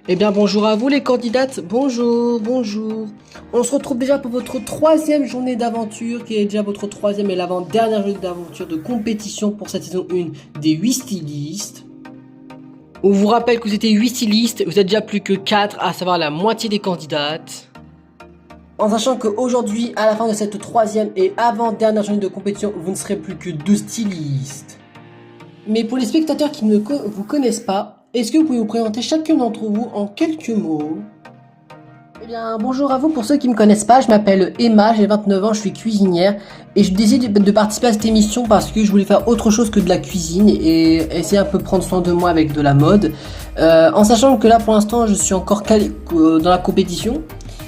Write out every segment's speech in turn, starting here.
Eh bien bonjour à vous les candidates, bonjour, bonjour. On se retrouve déjà pour votre troisième journée d'aventure, qui est déjà votre troisième et l'avant-dernière journée d'aventure de compétition pour cette saison 1 des 8 stylistes. On vous rappelle que vous étiez 8 stylistes, vous êtes déjà plus que 4, à savoir la moitié des candidates. En sachant qu'aujourd'hui, à la fin de cette troisième et avant-dernière journée de compétition, vous ne serez plus que 2 stylistes. Mais pour les spectateurs qui ne vous connaissent pas, est-ce que vous pouvez vous présenter chacun d'entre vous en quelques mots? Eh bien, bonjour à vous. Pour ceux qui ne me connaissent pas, je m'appelle Emma, j'ai 29 ans, je suis cuisinière et je décide de participer à cette émission parce que je voulais faire autre chose que de la cuisine et essayer un peu prendre soin de moi avec de la mode. En sachant que là, pour l'instant, je suis encore calé dans la compétition.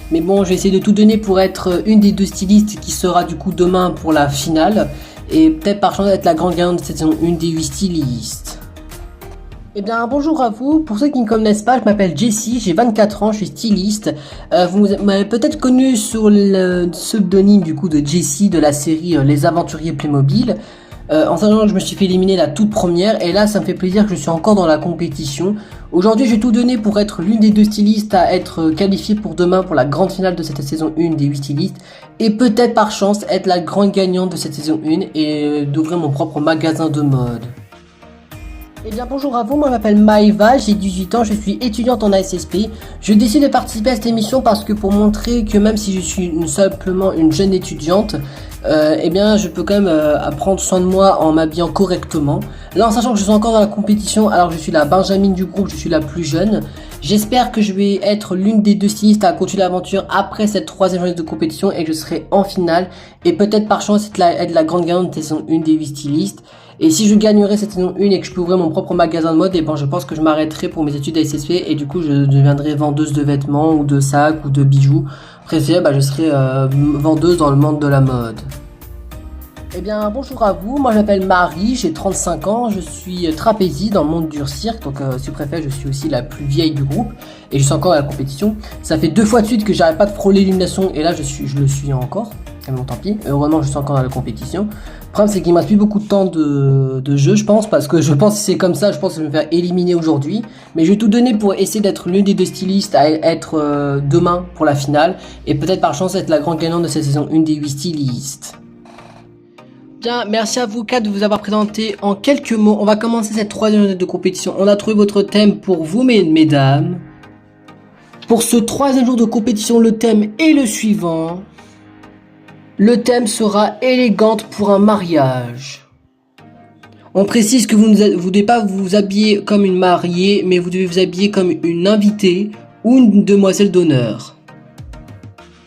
Mais bon, je vais essayer de tout donner pour être une des 2 stylistes qui sera du coup demain pour la finale. Et peut-être par chance être la grande gagnante de cette saison 1 des 8 stylistes. Eh bien bonjour à vous, pour ceux qui ne me connaissent pas, je m'appelle Jessie, j'ai 24 ans, je suis styliste. Vous m'avez peut-être connu sur le pseudonyme du coup de Jessie de la série Les Aventuriers Playmobil. En sachant que je me suis fait éliminer la toute première et là ça me fait plaisir que je suis encore dans la compétition. Aujourd'hui j'ai tout donné pour être l'une des 2 stylistes à être qualifiée pour demain pour la grande finale de cette saison 1 des 8 stylistes. Et peut-être par chance être la grande gagnante de cette saison 1 et d'ouvrir mon propre magasin de mode. Eh bien bonjour à vous, moi je m'appelle Maëva, j'ai 18 ans, je suis étudiante en ASSP. Je décide de participer à cette émission parce que pour montrer que même si je suis simplement une jeune étudiante, eh bien je peux quand même prendre soin de moi en m'habillant correctement. Là en sachant que je suis encore dans la compétition alors que je suis la Benjamine du groupe, je suis la plus jeune. J'espère que je vais être l'une des 2 stylistes à continuer l'aventure après cette troisième journée de compétition et que je serai en finale. Et peut-être par chance être la grande gagnante de saison 1 des 8 stylistes. Et si je gagnerai cette saison 1 et que je peux ouvrir mon propre magasin de mode, et ben je pense que je m'arrêterai pour mes études à SSP et du coup je deviendrai vendeuse de vêtements ou de sacs ou de bijoux. Préféré, je serai vendeuse dans le monde de la mode. Eh bien bonjour à vous, moi je m'appelle Marie, j'ai 35 ans, je suis trapéziste dans le monde du cirque, donc si vous préférez je suis aussi la plus vieille du groupe et je suis encore à la compétition. Ça fait 2 fois de suite que j'arrête pas de frôler l'illumination et là je le suis encore, mais bon tant pis, heureusement je suis encore dans la compétition. Le problème c'est qu'il me reste plus beaucoup de temps de jeu je pense, parce que je pense que si c'est comme ça, je pense que je vais me faire éliminer aujourd'hui. Mais je vais tout donner pour essayer d'être l'une des 2 stylistes à être demain pour la finale et peut-être par chance être la grande gagnante de cette saison 1 des 8 stylistes. Bien, merci à vous 4 de vous avoir présenté en quelques mots. On va commencer cette troisième journée de compétition. On a trouvé votre thème pour vous, mesdames. Pour ce troisième jour de compétition, le thème est le suivant. Le thème sera élégante pour un mariage. On précise que vous ne devez pas vous habiller comme une mariée, mais vous devez vous habiller comme une invitée ou une demoiselle d'honneur.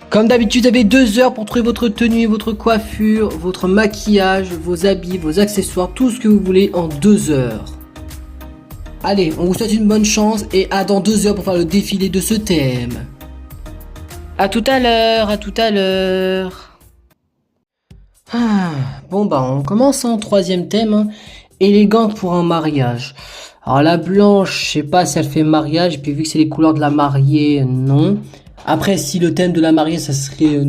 Comme d'habitude, vous avez 2 heures pour trouver votre tenue, votre coiffure, votre maquillage, vos habits, vos accessoires, tout ce que vous voulez en 2 heures. Allez, on vous souhaite une bonne chance et à dans 2 heures pour faire le défilé de ce thème. À tout à l'heure, à tout à l'heure. Bon on commence en troisième thème, hein. Élégante pour un mariage. Alors la blanche, je sais pas si elle fait mariage, et puis vu que c'est les couleurs de la mariée, non. Après, si le thème de la mariée, ça serait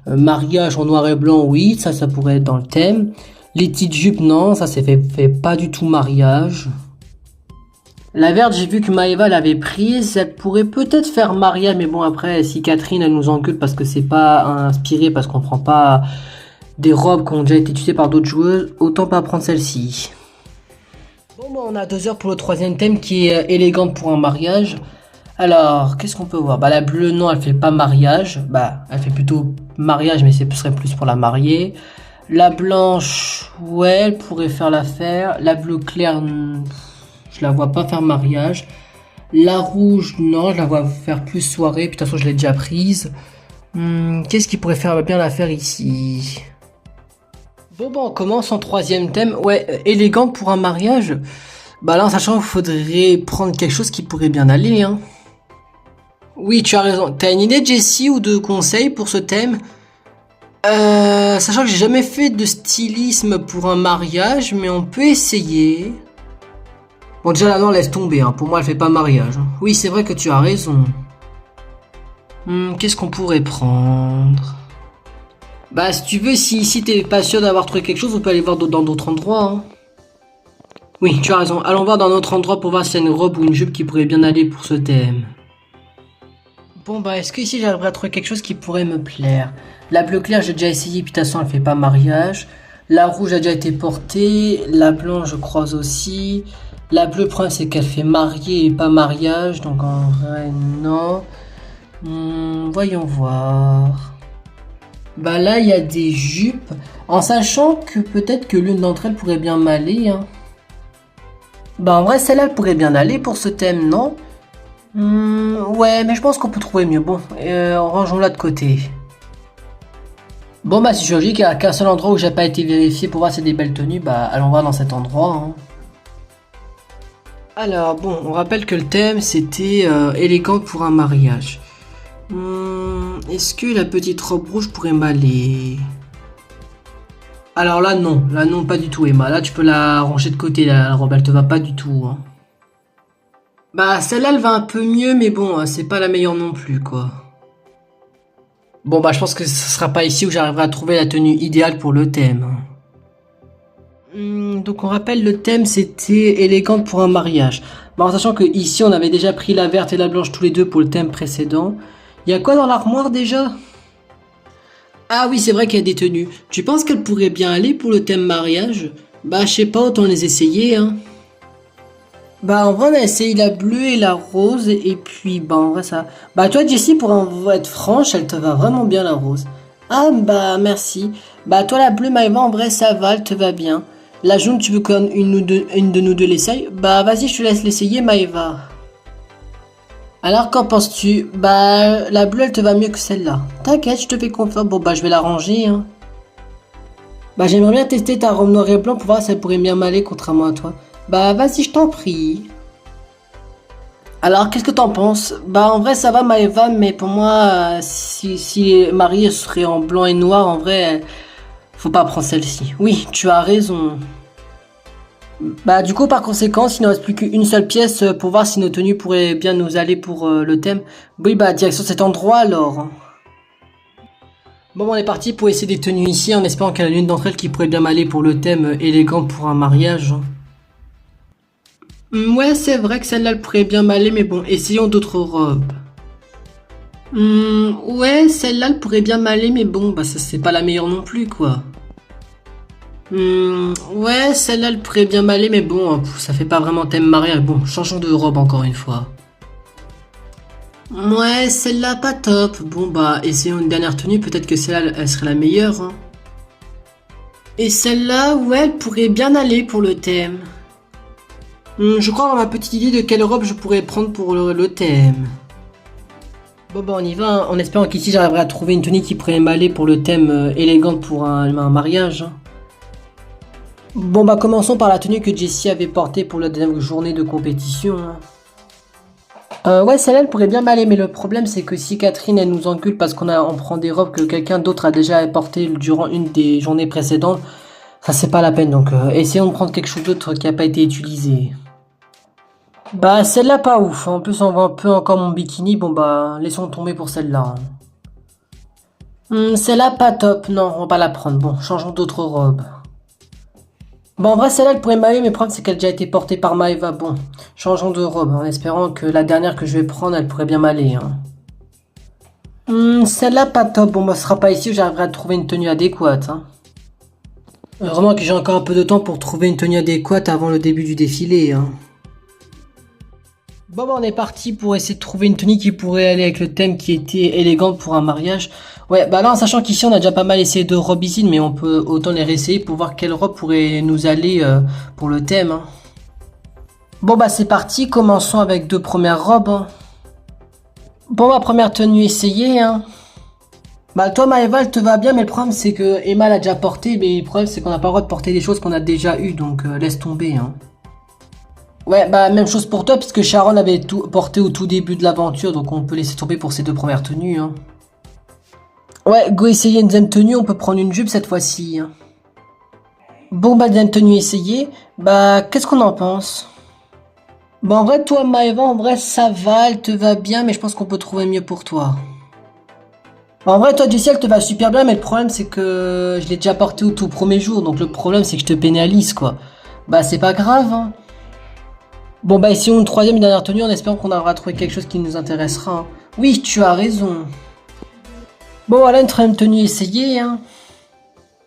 un mariage en noir et blanc, oui, ça pourrait être dans le thème. Les petites jupes, non, ça c'est fait pas du tout mariage. La verte, j'ai vu que Maëva l'avait prise, elle pourrait peut-être faire mariage, mais bon après, si Catherine, elle nous engueule parce que c'est pas inspiré, parce qu'on prend pas des robes qui ont déjà été utilisées par d'autres joueuses, autant pas prendre celle-ci. Bon, on a 2 heures pour le troisième thème qui est élégante pour un mariage. Alors, qu'est-ce qu'on peut voir? La bleue, non, elle fait pas mariage. Elle fait plutôt mariage, mais ce serait plus pour la mariée. La blanche, ouais, elle pourrait faire l'affaire. La bleue claire, je la vois pas faire mariage. La rouge, non, je la vois faire plus soirée. Puis de toute façon, je l'ai déjà prise. Qu'est-ce qui pourrait faire bien l'affaire ici? Bon, on commence en troisième thème. Ouais, élégante pour un mariage. Là, en sachant qu'il faudrait prendre quelque chose qui pourrait bien aller, hein. Oui, tu as raison. T'as une idée, Jessie, ou de conseils pour ce thème? Sachant que j'ai jamais fait de stylisme pour un mariage, mais on peut essayer. Bon, déjà là, non, laisse tomber, hein. Pour moi, elle fait pas mariage. Oui, c'est vrai que tu as raison. Qu'est-ce qu'on pourrait prendre? Si tu veux, si t'es pas sûr d'avoir trouvé quelque chose, on peut aller voir dans d'autres endroits, hein. Oui, tu as raison. Allons voir dans notre endroit pour voir s'il y a une robe ou une jupe qui pourrait bien aller pour ce thème. Bon bah, est-ce que ici j'arriverai à trouver quelque chose qui pourrait me plaire? La bleue claire, j'ai déjà essayé, puis de toute façon elle fait pas mariage. La rouge a déjà été portée. La blanche, je crois aussi. La bleue, le problème c'est qu'elle fait mariée et pas mariage, donc en vrai non. Voyons voir. Bah là, il y a des jupes, en sachant que peut-être que l'une d'entre elles pourrait bien m'aller, hein. Bah en vrai, celle-là elle pourrait bien aller pour ce thème, non? Ouais, mais je pense qu'on peut trouver mieux. Bon, rangeons-la de côté. Bon bah si je logique, il n'y a qu'un seul endroit où j'ai pas été vérifié pour voir si c'est des belles tenues, bah allons voir dans cet endroit, hein. Alors bon, on rappelle que le thème c'était élégant pour un mariage. Est-ce que la petite robe rouge pourrait m'aller? Alors là non, pas du tout Emma, là tu peux la ranger de côté, la robe, elle te va pas du tout, hein. Bah celle-là elle va un peu mieux, mais bon, c'est pas la meilleure non plus quoi. Bon bah je pense que ce sera pas ici où j'arriverai à trouver la tenue idéale pour le thème. Donc on rappelle le thème c'était élégante pour un mariage. Bah en sachant que ici on avait déjà pris la verte et la blanche tous les deux pour le thème précédent. Il y a quoi dans l'armoire déjà? Ah oui c'est vrai qu'il y a des tenues. Tu penses qu'elles pourraient bien aller pour le thème mariage? Bah je sais pas, autant les essayer hein. Bah en vrai on a essayé la bleue et la rose et puis bah en vrai ça... Bah toi Jessie pour être franche elle te va vraiment bien la rose. Ah bah merci. Bah toi la bleue Maëva en vrai ça va, elle te va bien. La jaune tu veux qu'une une de nous deux l'essaye? Bah vas-y je te laisse l'essayer Maëva. Alors qu'en penses-tu? Bah la bleue elle te va mieux que celle-là. T'inquiète je te fais confiance. Bon bah je vais la ranger hein. Bah j'aimerais bien tester ta robe noire et blanc pour voir si elle pourrait bien m'aller contrairement à toi. Bah vas-y je t'en prie. Alors qu'est-ce que t'en penses? Bah en vrai ça va Maëva mais pour moi si les mariés seraient en blanc et noir en vrai faut pas prendre celle-ci. Oui tu as raison. Bah du coup par conséquent il ne reste plus qu'une seule pièce pour voir si nos tenues pourraient bien nous aller pour le thème. Oui bah direction cet endroit alors. Bon on est parti pour essayer des tenues ici en espérant qu'il y en a l'une d'entre elles qui pourrait bien m'aller pour le thème élégant pour un mariage. Ouais, c'est vrai que celle-là elle pourrait bien m'aller, mais bon, essayons d'autres robes. Ouais, celle-là elle pourrait bien m'aller, mais bon, bah ça c'est pas la meilleure non plus, quoi. Ouais, celle-là elle pourrait bien m'aller, mais bon, ça fait pas vraiment thème mariage. Bon, changeons de robe encore une fois. Ouais, celle-là pas top. Bon, bah, essayons une dernière tenue, peut-être que celle-là elle serait la meilleure, hein. Et celle-là, ouais, elle pourrait bien aller pour le thème. Je crois avoir ma petite idée de quelle robe je pourrais prendre pour le thème. Bon bah on y va, hein, en espérant qu'ici j'arriverai à trouver une tenue qui pourrait m'aller pour le thème élégante pour un mariage, hein. Bon bah commençons par la tenue que Jessie avait portée pour la dernière journée de compétition, hein. Ouais celle-là elle pourrait bien m'aller mais le problème c'est que si Catherine elle nous encule parce on prend des robes que quelqu'un d'autre a déjà portées durant une des journées précédentes, ça c'est pas la peine donc essayons de prendre quelque chose d'autre qui a pas été utilisé. Bah celle-là pas ouf, en plus on voit un peu encore mon bikini, bon bah laissons tomber pour celle-là. Celle-là pas top, non on va pas la prendre, bon changeons d'autres robes. Bon en vrai celle-là elle pourrait m'aller mais le problème c'est qu'elle a déjà été portée par Maëva, bon changeons de robe en espérant que la dernière que je vais prendre elle pourrait bien m'aller, hein. Celle-là pas top, bon bah ce sera pas ici où j'arriverai à trouver une tenue adéquate, hein. Heureusement que j'ai encore un peu de temps pour trouver une tenue adéquate avant le début du défilé, hein. Bon bah on est parti pour essayer de trouver une tenue qui pourrait aller avec le thème qui était élégante pour un mariage. Ouais bah là en sachant qu'ici on a déjà pas mal essayé de robes ici mais on peut autant les réessayer pour voir quelle robe pourrait nous aller pour le thème, hein. Bon bah c'est parti, commençons avec deux premières robes, hein. Bon bah première tenue essayée, hein. Bah toi Maëva elle te va bien mais le problème c'est que Emma l'a déjà porté mais le problème c'est qu'on n'a pas le droit de porter des choses qu'on a déjà eues donc laisse tomber, hein. Ouais, bah même chose pour toi, puisque Sharon avait tout porté au tout début de l'aventure, donc on peut laisser tomber pour ces deux premières tenues, hein. Ouais, go essayer une deuxième tenue, on peut prendre une jupe cette fois-ci, hein. Bon bah deuxième tenue essayée, bah qu'est-ce qu'on en pense? Bah en vrai toi Maëva, en vrai ça va, elle te va bien, mais je pense qu'on peut trouver mieux pour toi. Bah, en vrai toi Jessie elle te va super bien, mais le problème c'est que je l'ai déjà porté au tout premier jour, donc le problème c'est que je te pénalise quoi. Bah c'est pas grave, hein. Bon bah essayons une troisième et dernière tenue en espérant qu'on aura trouvé quelque chose qui nous intéressera, hein. Oui, tu as raison. Bon voilà une troisième tenue essayée, hein.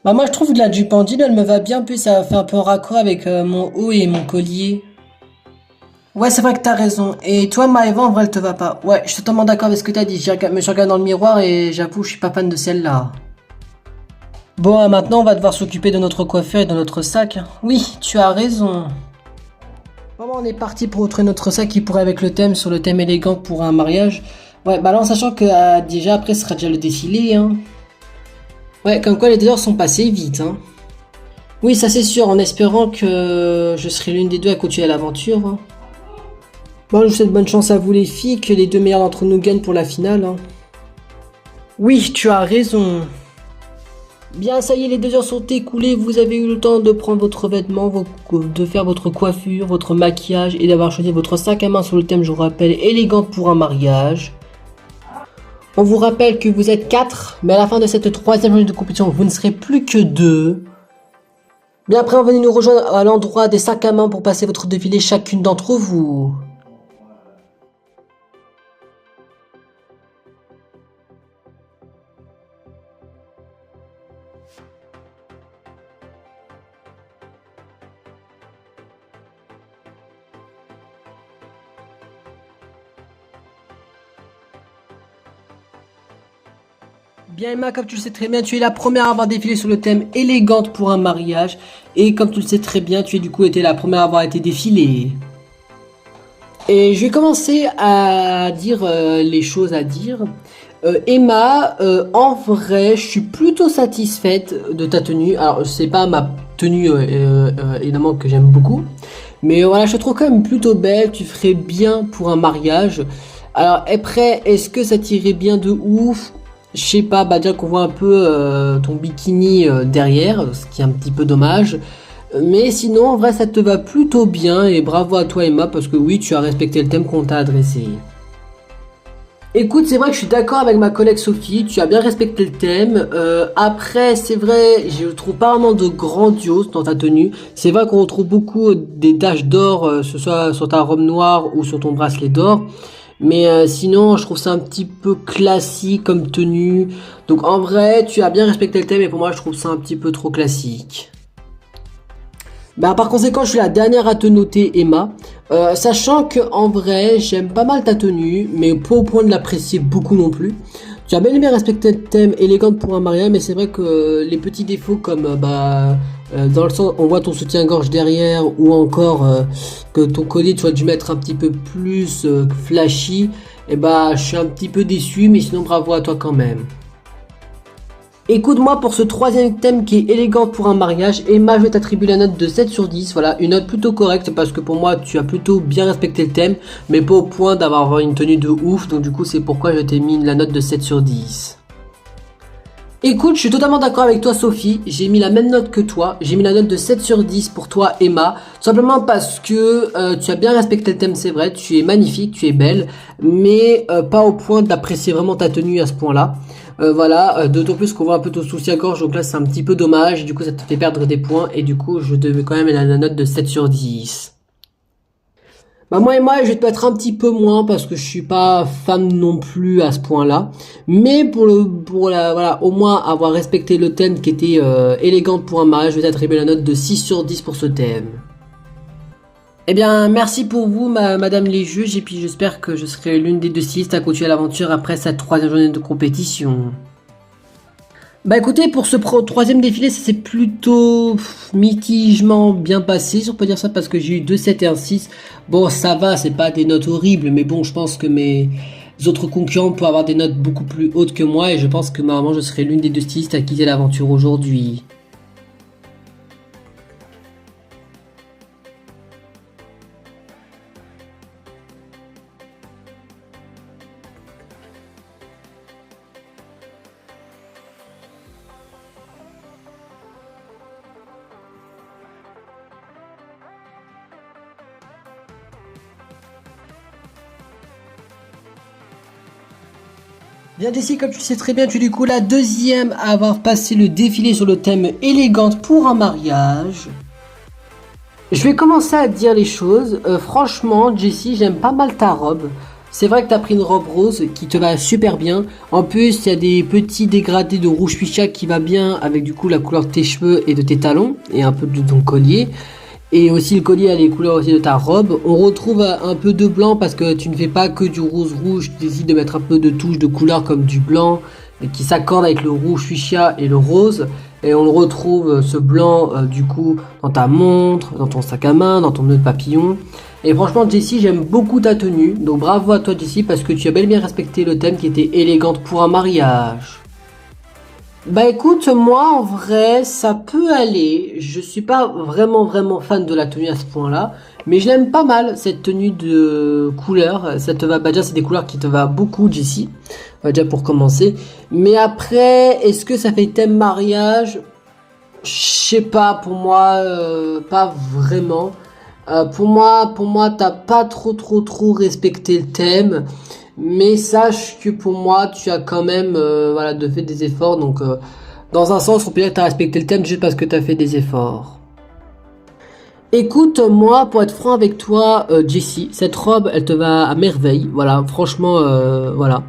Bah moi je trouve que la jupe en jean elle me va bien, plus ça fait un peu raccord avec mon haut et mon collier. Ouais c'est vrai que t'as raison. Et toi Maëva en vrai elle te va pas. Ouais je suis totalement d'accord avec ce que t'as dit. Me suis regardé dans le miroir et j'avoue je suis pas fan de celle-là. Bon maintenant on va devoir s'occuper de notre coiffure et de notre sac. Oui tu as raison. Bon on est parti pour retrouver notre sac qui pourrait avec le thème sur le thème élégant pour un mariage. Ouais bah là en sachant que déjà après ce sera déjà le défilé hein. Ouais comme quoi les 2 heures sont passées vite hein. Oui ça c'est sûr en espérant que je serai l'une des deux à continuer l'aventure hein. Bon, je vous souhaite bonne chance à vous les filles, que les 2 meilleurs d'entre nous gagnent pour la finale. Hein. Oui, tu as raison. Bien, ça y est, les 2 heures sont écoulées. Vous avez eu le temps de prendre votre vêtement, de faire votre coiffure, votre maquillage et d'avoir choisi votre sac à main sur le thème, je vous rappelle, élégante pour un mariage. On vous rappelle que vous êtes 4, mais à la fin de cette 3e journée de compétition, vous ne serez plus que 2. Bien après, venez nous rejoindre à l'endroit des sacs à main pour passer votre défilé chacune d'entre vous. Bien Emma, comme tu le sais très bien, tu es la première à avoir défilé sur le thème élégante pour un mariage. Et comme tu le sais très bien, tu es du coup été la première à avoir été défilée. Et je vais commencer à dire les choses à dire. Emma, en vrai, je suis plutôt satisfaite de ta tenue. Alors, c'est pas ma tenue évidemment que j'aime beaucoup. Mais voilà, je te trouve quand même plutôt belle. Tu ferais bien pour un mariage. Alors, après, est-ce que ça t'irait bien de ouf? Je sais pas, bah déjà qu'on voit un peu ton bikini derrière, ce qui est un petit peu dommage. Mais sinon, en vrai, ça te va plutôt bien et bravo à toi Emma parce que oui, tu as respecté le thème qu'on t'a adressé. Écoute, c'est vrai que je suis d'accord avec ma collègue Sophie, tu as bien respecté le thème. Après, c'est vrai, je trouve pas vraiment de grandiose dans ta tenue. C'est vrai qu'on retrouve beaucoup des taches d'or, ce soit sur ta robe noire ou sur ton bracelet d'or. Mais sinon, je trouve ça un petit peu classique comme tenue. Donc en vrai, tu as bien respecté le thème et pour moi, je trouve ça un petit peu trop classique. Bah par conséquent, je suis la dernière à te noter, Emma. Sachant que en vrai, j'aime pas mal ta tenue, mais pas au point de l'apprécier beaucoup non plus. Tu as bien aimé respecter le thème élégante pour un mariage, mais c'est vrai que les petits défauts comme dans le sens, on voit ton soutien-gorge derrière, ou encore que ton collier tu as dû mettre un petit peu plus flashy, et bah je suis un petit peu déçu, mais sinon bravo à toi quand même. Écoute-moi pour ce 3e thème qui est élégant pour un mariage. Emma, je vais t'attribuer la note de 7 sur 10. Voilà, une note plutôt correcte parce que pour moi, tu as plutôt bien respecté le thème, mais pas au point d'avoir une tenue de ouf. Donc du coup, c'est pourquoi je t'ai mis la note de 7 sur 10. Écoute, je suis totalement d'accord avec toi Sophie, j'ai mis la même note que toi, j'ai mis la note de 7 sur 10 pour toi Emma, tout simplement parce que tu as bien respecté le thème, c'est vrai, tu es magnifique, tu es belle, mais pas au point d'apprécier vraiment ta tenue à ce point-là. Voilà, d'autant plus qu'on voit un peu ton soutien-gorge, donc là c'est un petit peu dommage, du coup ça te fait perdre des points, et du coup je devais quand même la note de 7 sur 10. Bah moi je vais te mettre un petit peu moins parce que je suis pas fan non plus à ce point-là. Mais voilà, au moins avoir respecté le thème qui était élégante pour un mariage, je vais t'attribuer la note de 6 sur 10 pour ce thème. Eh bien, merci pour vous, madame les juges, et puis j'espère que je serai l'une des 2 stylistes à continuer l'aventure après cette 3e journée de compétition. Bah écoutez, pour ce 3e défilé, ça s'est plutôt mitigement bien passé, si on peut dire ça, parce que j'ai eu 2 7 et un 6. Bon, ça va, c'est pas des notes horribles, mais bon, je pense que mes autres concurrents peuvent avoir des notes beaucoup plus hautes que moi, et je pense que normalement, je serai l'une des 2 stylistes à quitter l'aventure aujourd'hui. Bien d'ici, comme tu le sais très bien, tu es du coup la 2e à avoir passé le défilé sur le thème élégante pour un mariage. Je vais commencer à te dire les choses. Franchement, Jessie, j'aime pas mal ta robe. C'est vrai que t'as pris une robe rose qui te va super bien. En plus, il y a des petits dégradés de rouge fuchsia qui va bien avec du coup la couleur de tes cheveux et de tes talons et un peu de ton collier. Et aussi le collier a les couleurs aussi de ta robe. On retrouve un peu de blanc parce que tu ne fais pas que du rose rouge. Tu décides de mettre un peu de touches de couleur comme du blanc qui s'accorde avec le rouge fuchsia et le rose. Et on le retrouve ce blanc du coup dans ta montre, dans ton sac à main, dans ton nœud de papillon. Et franchement Jessie, j'aime beaucoup ta tenue. Donc bravo à toi Jessie parce que tu as bel et bien respecté le thème qui était élégante pour un mariage. Bah écoute, moi en vrai, ça peut aller. Je suis pas vraiment fan de la tenue à ce point-là, mais je l'aime pas mal cette tenue de couleur. Ça te va, bah déjà c'est des couleurs qui te va beaucoup, Jessie. Déjà pour commencer. Mais après, est-ce que ça fait thème mariage? Je sais pas. Pour moi, pas vraiment. Pour moi, t'as pas trop respecté le thème. Mais sache que pour moi, tu as quand même voilà, de fait des efforts. Donc, dans un sens, on peut dire que tu as respecté le thème juste parce que tu as fait des efforts. Écoute, moi, pour être franc avec toi, Jessie, cette robe, elle te va à merveille. Voilà, franchement, voilà.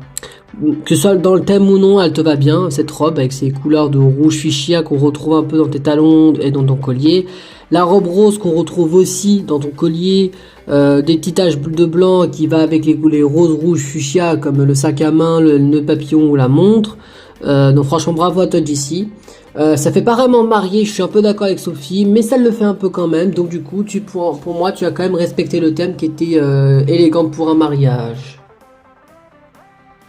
Que ce soit dans le thème ou non, elle te va bien, cette robe, avec ses couleurs de rouge fuchsia qu'on retrouve un peu dans tes talons et dans ton collier. La robe rose qu'on retrouve aussi dans ton collier, des petites taches de blanc qui va avec les roses rouges fuchsia comme le sac à main, le nœud papillon ou la montre. Donc franchement bravo à toi Jessie. Ça fait pas vraiment marié, je suis un peu d'accord avec Sophie, mais ça le fait un peu quand même. Donc du coup, pour moi, tu as quand même respecté le thème qui était élégant pour un mariage.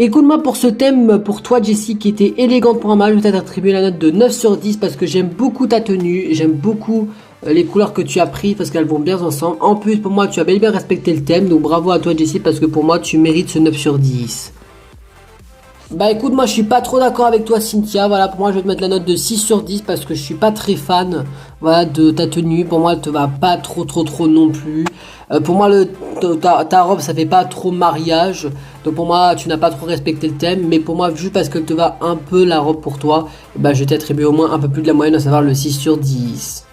Écoute-moi pour ce thème, pour toi Jessie, qui était élégante pour un mariage, je vais t'attribuer la note de 9 sur 10 parce que j'aime beaucoup ta tenue, j'aime beaucoup les couleurs que tu as prises parce qu'elles vont bien ensemble. En plus, pour moi, tu as bel et bien respecté le thème, donc bravo à toi Jessie parce que pour moi, tu mérites ce 9 sur 10. Bah écoute, moi je suis pas trop d'accord avec toi Cynthia, voilà, pour moi je vais te mettre la note de 6 sur 10 parce que je suis pas très fan, voilà, de ta tenue, pour moi elle te va pas trop non plus. Pour moi ta robe ça fait pas trop mariage, donc pour moi tu n'as pas trop respecté le thème, mais pour moi juste parce qu'elle te va un peu la robe pour toi, bah je vais t'attribuer au moins un peu plus de la moyenne, à savoir le 6 sur 10.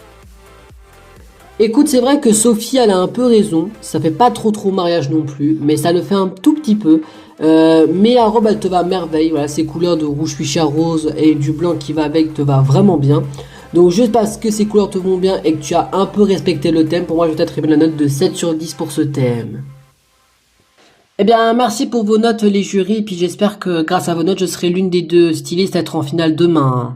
Écoute, c'est vrai que Sophie, elle a un peu raison. Ça fait pas trop mariage non plus, mais ça le fait un tout petit peu. Mais la robe, elle te va à merveille. Voilà, ces couleurs de rouge fuchsia rose et du blanc qui va avec te va vraiment bien. Donc juste parce que ces couleurs te vont bien et que tu as un peu respecté le thème, pour moi, je vais t'attribuer la note de 7 sur 10 pour ce thème. Eh bien, merci pour vos notes, les jurys. Et puis j'espère que grâce à vos notes, je serai l'une des deux stylistes à être en finale demain.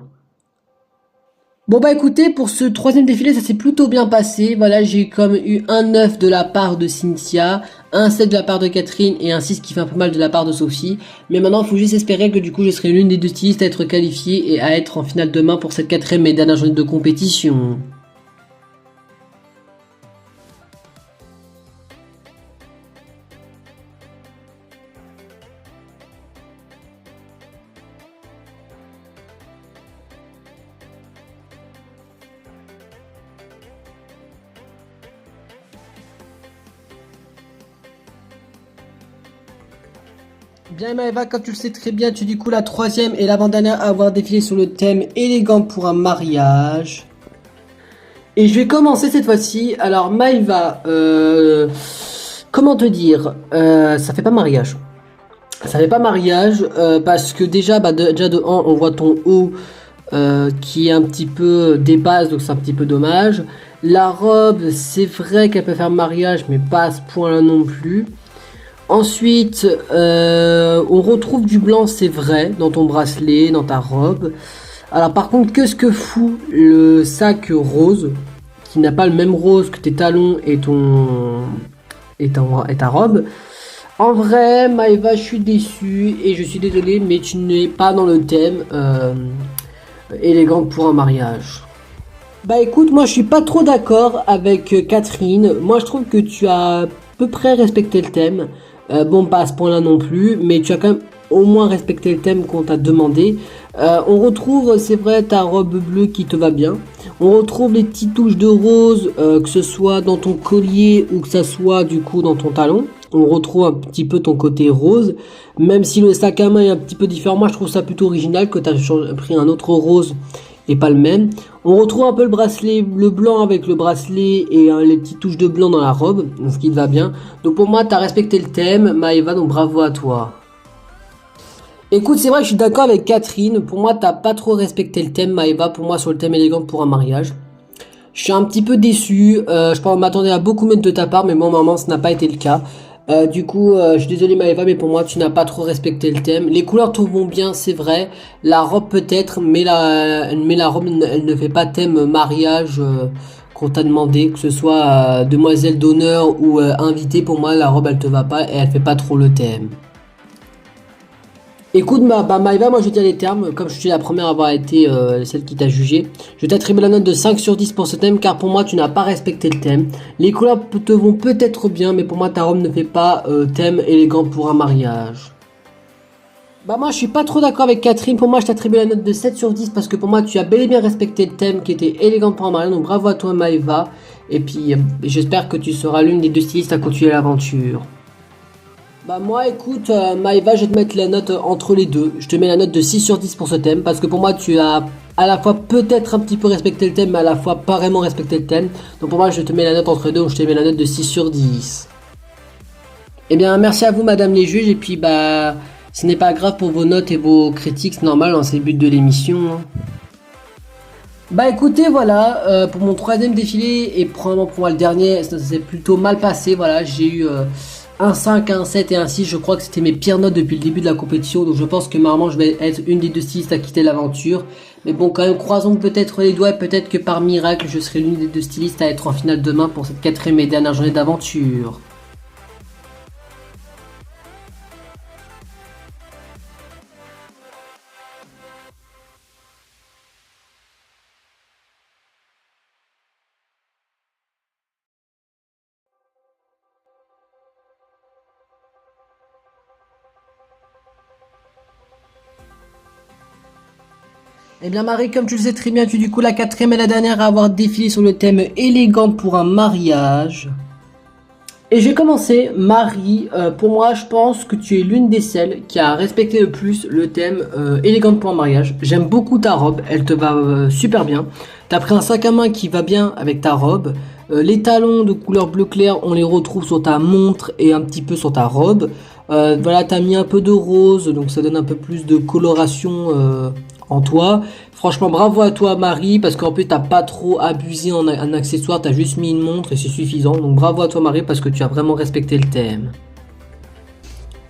Bon bah écoutez, pour ce troisième défilé, ça s'est plutôt bien passé. Voilà, j'ai comme eu un 9 de la part de Cynthia, un 7 de la part de Catherine et un 6 qui fait un peu mal de la part de Sophie. Mais maintenant, il faut juste espérer que du coup, je serai l'une des deux stylistes à être qualifiée et à être en finale demain pour cette quatrième et dernière journée de compétition. Bien Maëva, comme tu le sais très bien, tu es du coup la troisième et l'avant-dernière à avoir défilé sur le thème élégante pour un mariage. Et je vais commencer cette fois-ci. Alors Maëva, comment te dire, ça fait pas mariage. Ça fait pas mariage parce que déjà, déjà de 1, on voit ton haut qui est un petit peu dépasse, donc c'est un petit peu dommage. La robe, c'est vrai qu'elle peut faire mariage, mais pas à ce point-là non plus. Ensuite, on retrouve du blanc, c'est vrai, dans ton bracelet, dans ta robe. Alors par contre, qu'est-ce que fout le sac rose, qui n'a pas le même rose que tes talons et ta robe. En vrai, Maëva, je suis déçu et je suis désolé, mais tu n'es pas dans le thème élégante pour un mariage. Bah écoute, moi je suis pas trop d'accord avec Catherine. Moi je trouve que tu as à peu près respecté le thème. Bon, pas à ce point-là non plus, mais tu as quand même au moins respecté le thème qu'on t'a demandé. On retrouve, c'est vrai, ta robe bleue qui te va bien. On retrouve les petites touches de rose, que ce soit dans ton collier ou que ça soit du coup dans ton talon. On retrouve un petit peu ton côté rose, même si le sac à main est un petit peu différent. Moi, je trouve ça plutôt original que tu as pris un autre rose est pas le même. On retrouve un peu le bracelet, le blanc avec le bracelet et les petites touches de blanc dans la robe, ce qui te va bien. Donc pour moi, tu as respecté le thème, Maëva, donc bravo à toi. Écoute, c'est vrai que je suis d'accord avec Catherine. Pour moi, t'as pas trop respecté le thème, Maëva, pour moi, sur le thème élégant pour un mariage. Je suis un petit peu déçu. Je pense m'attendais à beaucoup mieux de ta part, mais bon, maman, ce n'a pas été le cas. Du coup, je suis désolé, Maëva, mais pour moi, tu n'as pas trop respecté le thème. Les couleurs te vont bien, c'est vrai. La robe peut-être, mais la robe, elle ne fait pas thème mariage qu'on t'a demandé, que ce soit demoiselle d'honneur ou invitée. Pour moi, la robe, elle te va pas et elle fait pas trop le thème. Écoute, Maëva, moi je vais dire les termes, comme je suis la première à avoir été celle qui t'a jugé. Je t'attribue la note de 5 sur 10 pour ce thème, car pour moi tu n'as pas respecté le thème. Les couleurs te vont peut-être bien, mais pour moi ta robe ne fait pas thème élégant pour un mariage. Bah moi je suis pas trop d'accord avec Catherine, pour moi je t'attribue la note de 7 sur 10, parce que pour moi tu as bel et bien respecté le thème qui était élégant pour un mariage, donc bravo à toi Maëva. Et puis j'espère que tu seras l'une des deux stylistes à continuer l'aventure. Bah moi écoute Maëva, je vais te mettre la note entre les deux. Je te mets la note de 6 sur 10 pour ce thème parce que pour moi tu as à la fois peut-être un petit peu respecté le thème mais à la fois pas vraiment respecté le thème. Donc pour moi je te mets la note entre les deux, donc je te mets la note de 6 sur 10. Eh bien merci à vous madame les juges et puis bah ce n'est pas grave pour vos notes et vos critiques, c'est normal, hein, c'est le but de l'émission. Hein. Bah écoutez voilà, pour mon troisième défilé et probablement pour moi le dernier, ça s'est plutôt mal passé, voilà, j'ai eu un 5, un 7 et un 6, je crois que c'était mes pires notes depuis le début de la compétition, donc je pense que normalement je vais être une des deux stylistes à quitter l'aventure. Mais bon, quand même, croisons peut-être les doigts et peut-être que par miracle, je serai l'une des deux stylistes à être en finale demain pour cette quatrième et dernière journée d'aventure. Eh bien Marie, comme tu le sais très bien, tu es du coup la quatrième et la dernière à avoir défilé sur le thème élégante pour un mariage. Et je vais commencer, Marie, pour moi je pense que tu es l'une des celles qui a respecté le plus le thème élégante pour un mariage. J'aime beaucoup ta robe, elle te va super bien. T'as pris un sac à main qui va bien avec ta robe. Les talons de couleur bleu clair, on les retrouve sur ta montre et un petit peu sur ta robe. Voilà, t'as mis un peu de rose, donc ça donne un peu plus de coloration en toi. Franchement, bravo à toi Marie, parce qu'en plus t'as pas trop abusé en accessoire, t'as juste mis une montre et c'est suffisant. Donc bravo à toi Marie, parce que tu as vraiment respecté le thème.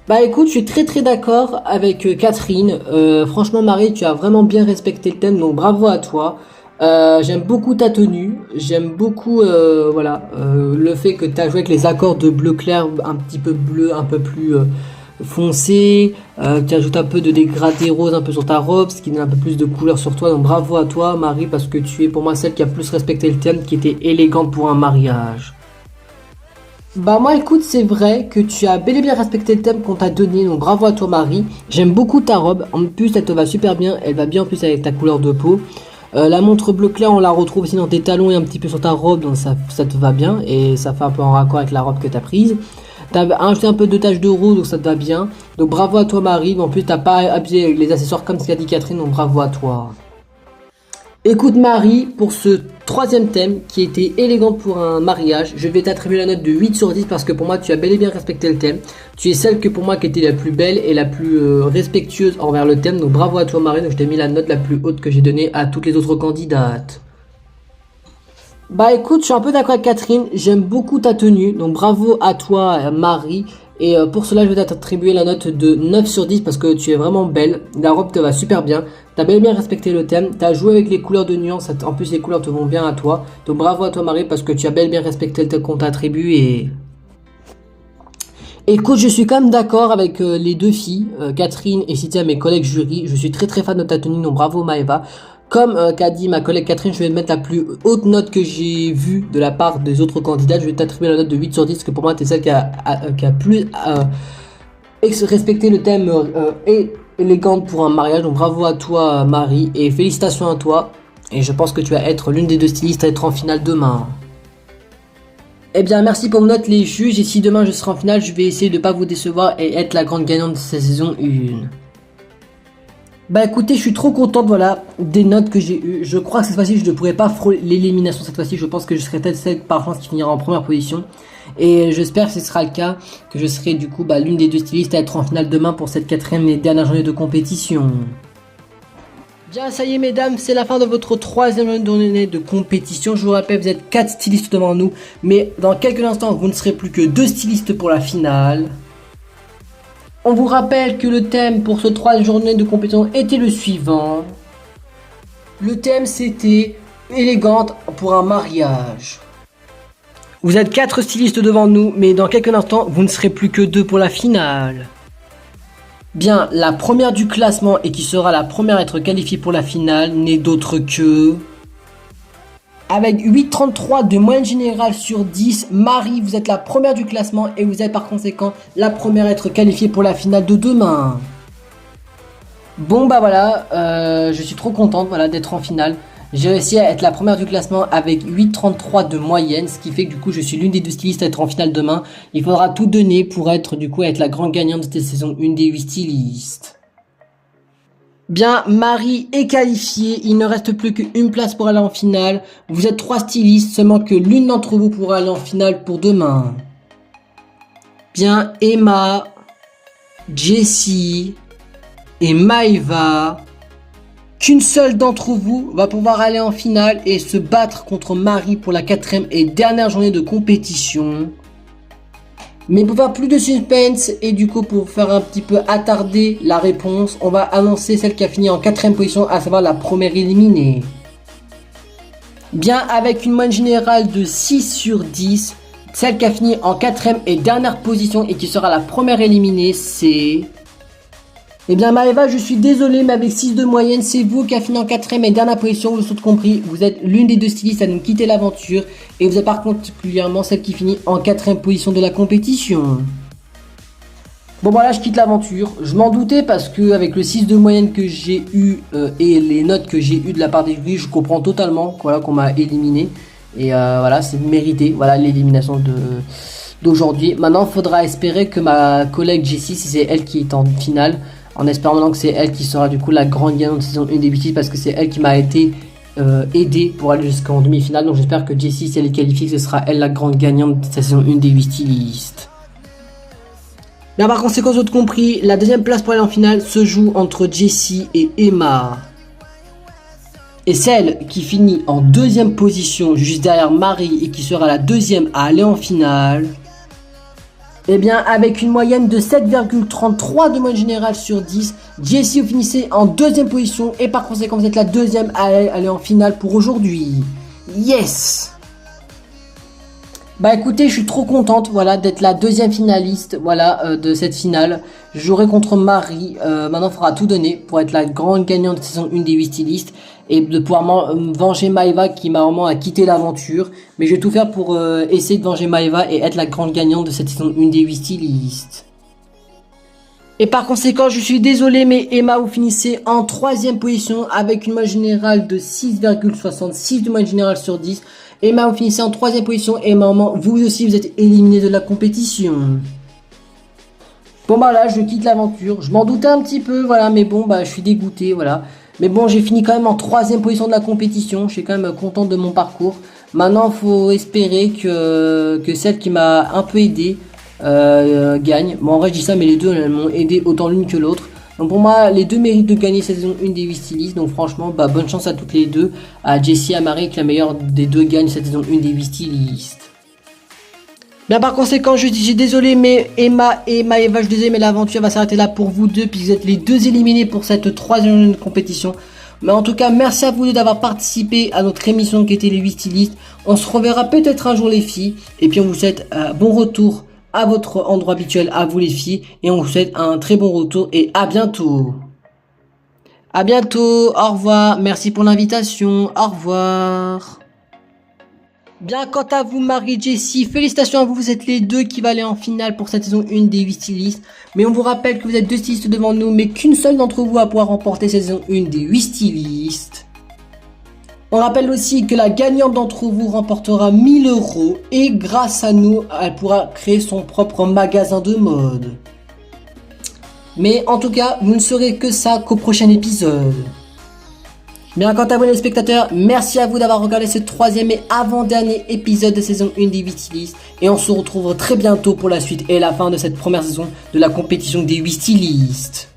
Bah écoute, je suis très d'accord avec Catherine. Franchement Marie, tu as vraiment bien respecté le thème, donc bravo à toi. J'aime beaucoup ta tenue, j'aime beaucoup le fait que tu as joué avec les accords de bleu clair, un petit peu bleu, un peu plus foncé, tu ajoutes un peu de dégradé rose un peu sur ta robe, ce qui donne un peu plus de couleur sur toi, donc bravo à toi Marie, parce que tu es pour moi celle qui a plus respecté le thème, qui était élégante pour un mariage. Bah moi écoute, c'est vrai que tu as bel et bien respecté le thème qu'on t'a donné, donc bravo à toi Marie. J'aime beaucoup ta robe, en plus elle te va super bien, elle va bien en plus avec ta couleur de peau. La montre bleu clair, on la retrouve aussi dans tes talons et un petit peu sur ta robe, donc ça te va bien et ça fait un peu en raccord avec la robe que tu as prise. T'as ajouté un peu de taches de rose, donc ça te va bien. Donc bravo à toi Marie, mais en plus t'as pas abusé avec les accessoires comme ce qu'a dit Catherine, donc bravo à toi. Écoute Marie, pour ce troisième thème qui était élégant pour un mariage, je vais t'attribuer la note de 8 sur 10 parce que pour moi tu as bel et bien respecté le thème. Tu es celle que pour moi qui était la plus belle et la plus respectueuse envers le thème, donc bravo à toi Marie, donc je t'ai mis la note la plus haute que j'ai donnée à toutes les autres candidates. Bah écoute, je suis un peu d'accord avec Catherine, j'aime beaucoup ta tenue, donc bravo à toi Marie. Et pour cela, je vais t'attribuer la note de 9 sur 10 parce que tu es vraiment belle. La robe te va super bien. T'as bel et bien respecté le thème. T'as joué avec les couleurs de nuances. En plus, les couleurs te vont bien à toi. Donc bravo à toi Marie parce que tu as bel et bien respecté le thème qu'on t'attribue. Et écoute, je suis quand même d'accord avec les deux filles, Catherine et Cynthia, mes collègues jury. Je suis très fan de ta tenue, donc bravo Maëva. Comme qu'a dit ma collègue Catherine, je vais mettre la plus haute note que j'ai vue de la part des autres candidats. Je vais t'attribuer la note de 8 sur 10, parce que pour moi, tu es celle qui a plus respecté le thème élégante pour un mariage. Donc bravo à toi Marie, et félicitations à toi. Et je pense que tu vas être l'une des deux stylistes à être en finale demain. Eh bien, merci pour vos notes les juges, et si demain je serai en finale, je vais essayer de ne pas vous décevoir et être la grande gagnante de cette saison 1. Bah écoutez, je suis trop contente, voilà, des notes que j'ai eues. Je crois que cette fois-ci, je ne pourrais pas frôler l'élimination cette fois-ci. Je pense que je serai peut-être celle par chance qui finira en première position. Et j'espère que ce sera le cas, que je serai du coup l'une des deux stylistes à être en finale demain pour cette quatrième et dernière journée de compétition. Bien, ça y est mesdames, c'est la fin de votre troisième journée de compétition. Je vous rappelle, vous êtes 4 stylistes devant nous, mais dans quelques instants, vous ne serez plus que 2 stylistes pour la finale. On vous rappelle que le thème pour ce troisième journée de compétition était le suivant. Le thème c'était élégante pour un mariage. Vous êtes 4 stylistes devant nous, mais dans quelques instants, vous ne serez plus que 2 pour la finale. Bien, la première du classement et qui sera la première à être qualifiée pour la finale n'est d'autre que... Avec 8,33 de moyenne générale sur 10, Marie, vous êtes la première du classement et vous êtes par conséquent la première à être qualifiée pour la finale de demain. Bon bah voilà, je suis trop contente voilà, d'être en finale. J'ai réussi à être la première du classement avec 8,33 de moyenne, ce qui fait que du coup je suis l'une des 2 stylistes à être en finale demain. Il faudra tout donner pour être du coup être la grande gagnante de cette saison 1 des 8 stylistes. Bien, Marie est qualifiée, il ne reste plus qu'une place pour aller en finale. Vous êtes 3 stylistes, seulement que l'une d'entre vous pourra aller en finale pour demain. Bien, Emma, Jessie et Maeva, qu'une seule d'entre vous va pouvoir aller en finale et se battre contre Marie pour la quatrième et dernière journée de compétition. Mais pour faire plus de suspense et du coup pour faire un petit peu attarder la réponse, on va annoncer celle qui a fini en quatrième position, à savoir la première éliminée. Bien, avec une moyenne générale de 6 sur 10, celle qui a fini en quatrième et dernière position et qui sera la première éliminée, c'est... Eh bien Maeva, je suis désolé, mais avec 6 de moyenne, c'est vous qui a fini en quatrième et dernière position, vous l'avez compris. Vous êtes l'une des 2 stylistes à nous quitter l'aventure et vous êtes particulièrement celle qui finit en quatrième position de la compétition. Bon voilà, je quitte l'aventure. Je m'en doutais parce que avec le 6 de moyenne que j'ai eu et les notes que j'ai eu de la part des juges, je comprends totalement voilà, qu'on m'a éliminé. Et voilà, c'est mérité, voilà l'élimination d'aujourd'hui. Maintenant, il faudra espérer que ma collègue Jessie, si c'est elle qui est en finale, en espérant maintenant que c'est elle qui sera du coup la grande gagnante de saison 1 des 8 parce que c'est elle qui m'a été aidée pour aller jusqu'en demi-finale. Donc j'espère que Jessie, si elle est qualifiée, ce sera elle la grande gagnante de sa saison 1 des 8 stylistes. Bien par conséquent, vous avez compris, la deuxième place pour aller en finale se joue entre Jessie et Emma. Et celle qui finit en deuxième position, juste derrière Marie, et qui sera la deuxième à aller en finale, eh bien, avec une moyenne de 7,33 de moyenne générale sur 10, Jessie vous finissez en deuxième position et par conséquent vous êtes la deuxième à aller en finale pour aujourd'hui. Yes! Bah écoutez, je suis trop contente voilà, d'être la deuxième finaliste voilà, de cette finale. Je jouerai contre Marie, maintenant il faudra tout donner pour être la grande gagnante de saison 1 des 8 stylistes. Et de pouvoir venger Maeva qui m'a vraiment quitté l'aventure. Mais je vais tout faire pour essayer de venger Maeva et être la grande gagnante de cette saison 1 des 8 stylistes. Et par conséquent, je suis désolé, mais Emma, vous finissez en troisième position avec une moyenne générale de 6,66 de moyenne générale sur 10. Emma, vous finissez en troisième position et maman, vous aussi, vous êtes éliminé de la compétition. Bon bah là, je quitte l'aventure. Je m'en doutais un petit peu, voilà, mais bon, bah je suis dégoûté, voilà. Mais bon, j'ai fini quand même en troisième position de la compétition. Je suis quand même contente de mon parcours. Maintenant, il faut espérer que celle qui m'a un peu aidé gagne. Bon, en vrai, je dis ça, mais les deux elles m'ont aidé autant l'une que l'autre. Donc pour moi, les deux méritent de gagner cette saison 1 des 8 stylistes. Donc franchement, bah, bonne chance à toutes les deux. À Jessie et à Marie, que la meilleure des deux gagne cette saison 1 des 8 stylistes. Bien par conséquent, je dis désolé, mais Emma et Maeva, je disais, mais l'aventure va s'arrêter là pour vous deux, puis vous êtes les deux éliminés pour cette troisième compétition. Mais en tout cas, merci à vous deux d'avoir participé à notre émission qui était les 8 stylistes. On se reverra peut-être un jour les filles, et puis on vous souhaite bon retour à votre endroit habituel, à vous les filles, et on vous souhaite un très bon retour, et à bientôt. À bientôt, au revoir, merci pour l'invitation, au revoir. Bien, quant à vous, Marie, Jessie, félicitations à vous, vous êtes les deux qui vont aller en finale pour cette saison 1 des 8 stylistes. Mais on vous rappelle que vous êtes deux stylistes devant nous, mais qu'une seule d'entre vous va pouvoir remporter cette saison 1 des 8 stylistes. On rappelle aussi que la gagnante d'entre vous remportera 1000 € et grâce à nous, elle pourra créer son propre magasin de mode. Mais en tout cas, vous ne saurez que ça qu'au prochain épisode. Bien, quant à vous les spectateurs, merci à vous d'avoir regardé ce troisième et avant-dernier épisode de saison 1 des 8 stylistes. Et on se retrouve très bientôt pour la suite et la fin de cette première saison de la compétition des 8 stylistes.